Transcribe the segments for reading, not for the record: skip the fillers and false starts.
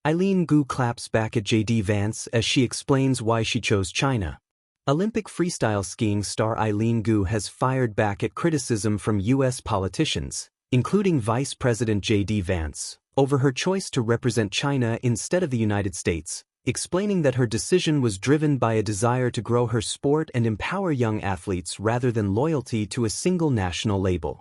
Eileen Gu claps back at Vance as she explains why she chose China. Olympic freestyle skiing star Eileen Gu has fired back at criticism from U.S. politicians, including Vice President Vance, over her choice to represent China instead of the United States, explaining that her decision was driven by a desire to grow her sport and empower young athletes rather than loyalty to a single national label.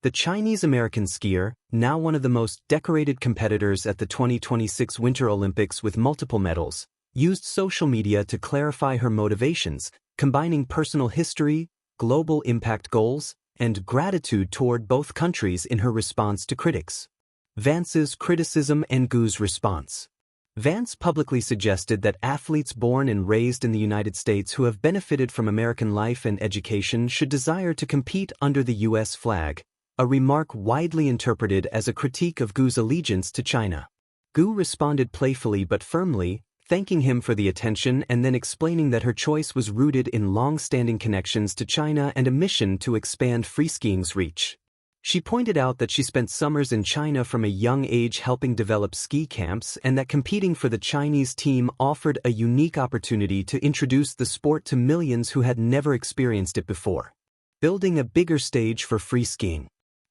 The Chinese-American skier, now one of the most decorated competitors at the 2026 Winter Olympics with multiple medals, used social media to clarify her motivations, combining personal history, global impact goals, and gratitude toward both countries in her response to critics. Vance's criticism and Gu's response. Vance publicly suggested that athletes born and raised in the United States who have benefited from American life and education should desire to compete under the U.S. flag, a remark widely interpreted as a critique of Gu's allegiance to China. Gu responded playfully but firmly, thanking him for the attention and then explaining that her choice was rooted in long-standing connections to China and a mission to expand freeskiing's reach. She pointed out that she spent summers in China from a young age helping develop ski camps and that competing for the Chinese team offered a unique opportunity to introduce the sport to millions who had never experienced it before, building a bigger stage for free skiing.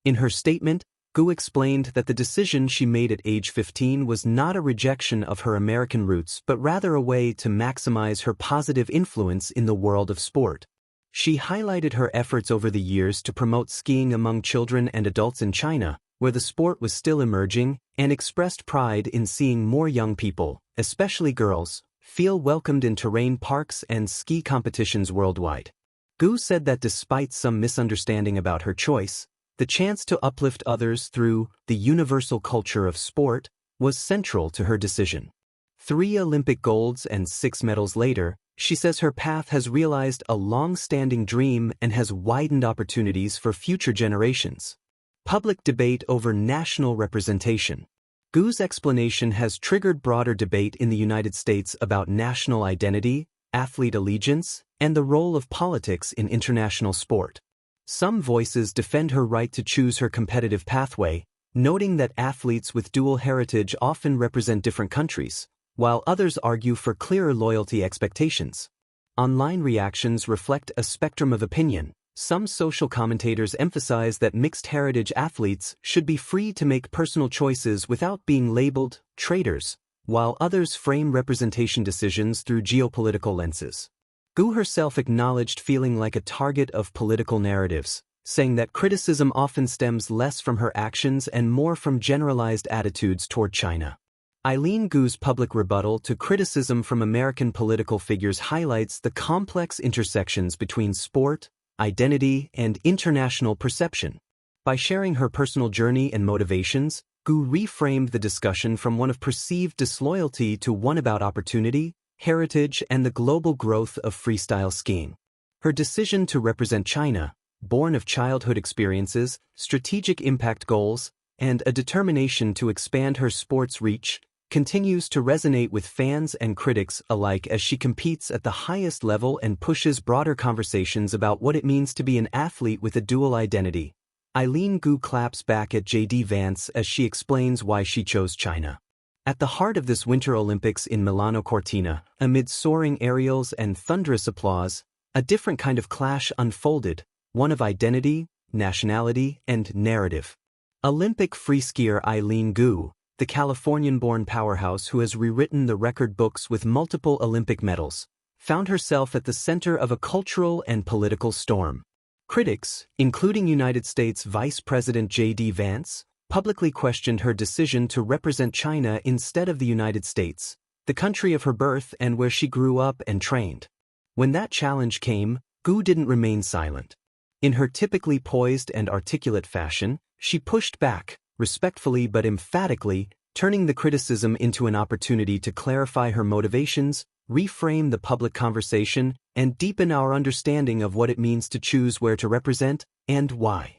In her statement, Gu explained that the decision she made at age 15 was not a rejection of her American roots but rather a way to maximize her positive influence in the world of sport. She highlighted her efforts over the years to promote skiing among children and adults in China, where the sport was still emerging, and expressed pride in seeing more young people, especially girls, feel welcomed in terrain parks and ski competitions worldwide. Gu said that despite some misunderstanding about her choice, the chance to uplift others through the universal culture of sport was central to her decision. 3 Olympic golds and 6 medals later, she says her path has realized a long-standing dream and has widened opportunities for future generations. Public debate over national representation. Gu's explanation has triggered broader debate in the United States about national identity, athlete allegiance, and the role of politics in international sport. Some voices defend her right to choose her competitive pathway, noting that athletes with dual heritage often represent different countries, while others argue for clearer loyalty expectations. Online reactions reflect a spectrum of opinion. Some social commentators emphasize that mixed heritage athletes should be free to make personal choices without being labeled traitors, while others frame representation decisions through geopolitical lenses. Gu herself acknowledged feeling like a target of political narratives, saying that criticism often stems less from her actions and more from generalized attitudes toward China. Eileen Gu's public rebuttal to criticism from American political figures highlights the complex intersections between sport, identity, and international perception. By sharing her personal journey and motivations, Gu reframed the discussion from one of perceived disloyalty to one about opportunity, heritage, and the global growth of freestyle skiing. Her decision to represent China, born of childhood experiences, strategic impact goals, and a determination to expand her sport's reach, continues to resonate with fans and critics alike as she competes at the highest level and pushes broader conversations about what it means to be an athlete with a dual identity. Eileen Gu claps back at Vance as she explains why she chose China. At the heart of this Winter Olympics in Milano Cortina, amid soaring aerials and thunderous applause, a different kind of clash unfolded, one of identity, nationality, and narrative. Olympic freeskier Eileen Gu, the Californian-born powerhouse who has rewritten the record books with multiple Olympic medals, found herself at the center of a cultural and political storm. Critics, including United States Vice President Vance, publicly questioned her decision to represent China instead of the United States, the country of her birth and where she grew up and trained. When that challenge came, Gu didn't remain silent. In her typically poised and articulate fashion, she pushed back, respectfully but emphatically, turning the criticism into an opportunity to clarify her motivations, reframe the public conversation, and deepen our understanding of what it means to choose where to represent and why.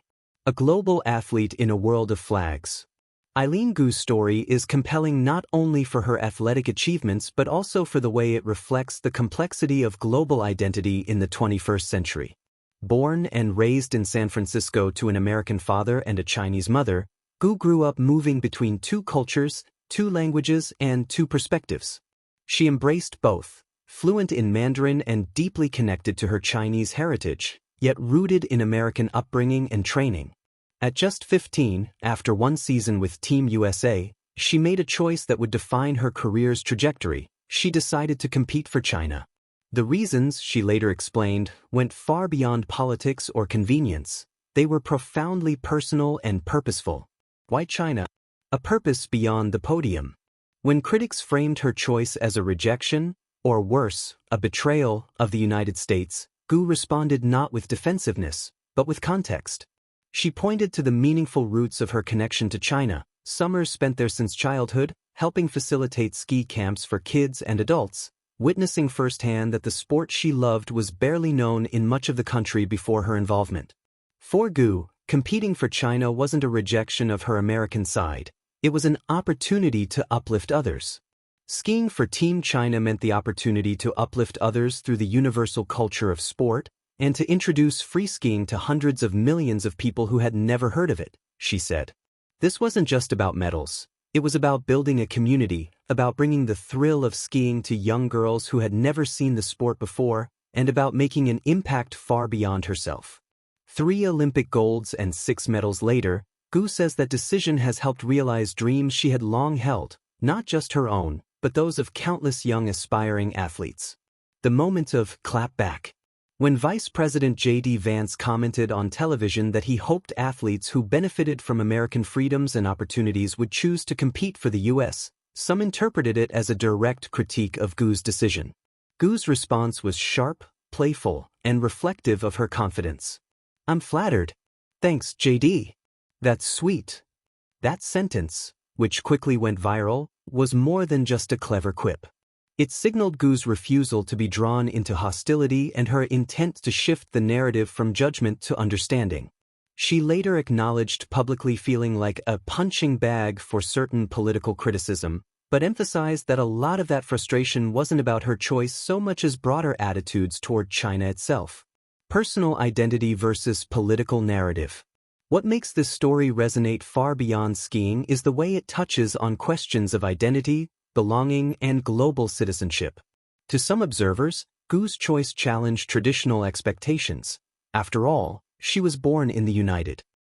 A global athlete in a world of flags. Eileen Gu's story is compelling not only for her athletic achievements but also for the way it reflects the complexity of global identity in the 21st century. Born and raised in San Francisco to an American father and a Chinese mother, Gu grew up moving between 2 cultures, 2 languages and 2 perspectives. She embraced both, fluent in Mandarin and deeply connected to her Chinese heritage, yet rooted in American upbringing and training. At just 15, after one season with Team USA, she made a choice that would define her career's trajectory. She decided to compete for China. The reasons, she later explained, went far beyond politics or convenience. They were profoundly personal and purposeful. Why China? A purpose beyond the podium. When critics framed her choice as a rejection, or worse, a betrayal, of the United States, Gu responded not with defensiveness, but with context. She pointed to the meaningful roots of her connection to China, summers spent there since childhood, helping facilitate ski camps for kids and adults, witnessing firsthand that the sport she loved was barely known in much of the country before her involvement. For Gu, competing for China wasn't a rejection of her American side. It was an opportunity to uplift others. Skiing for Team China meant the opportunity to uplift others through the universal culture of sport, and to introduce free skiing to hundreds of millions of people who had never heard of it, she said. This wasn't just about medals. It was about building a community, about bringing the thrill of skiing to young girls who had never seen the sport before, and about making an impact far beyond herself. 3 Olympic golds and 6 medals later, Gu says that decision has helped realize dreams she had long held, not just her own, but those of countless young aspiring athletes. The moment of clap back. When Vice President J.D. Vance commented on television that he hoped athletes who benefited from American freedoms and opportunities would choose to compete for the U.S., some interpreted it as a direct critique of Gu's decision. Gu's response was sharp, playful, and reflective of her confidence. "I'm flattered. Thanks, J.D. That's sweet." That sentence, which quickly went viral, was more than just a clever quip. It signaled Gu's refusal to be drawn into hostility and her intent to shift the narrative from judgment to understanding. She later acknowledged publicly feeling like a punching bag for certain political criticism, but emphasized that a lot of that frustration wasn't about her choice so much as broader attitudes toward China itself. Personal identity versus political narrative. What makes this story resonate far beyond skiing is the way it touches on questions of identity, belonging, and global citizenship. To some observers, Gu's choice challenged traditional expectations. After all, she was born in the United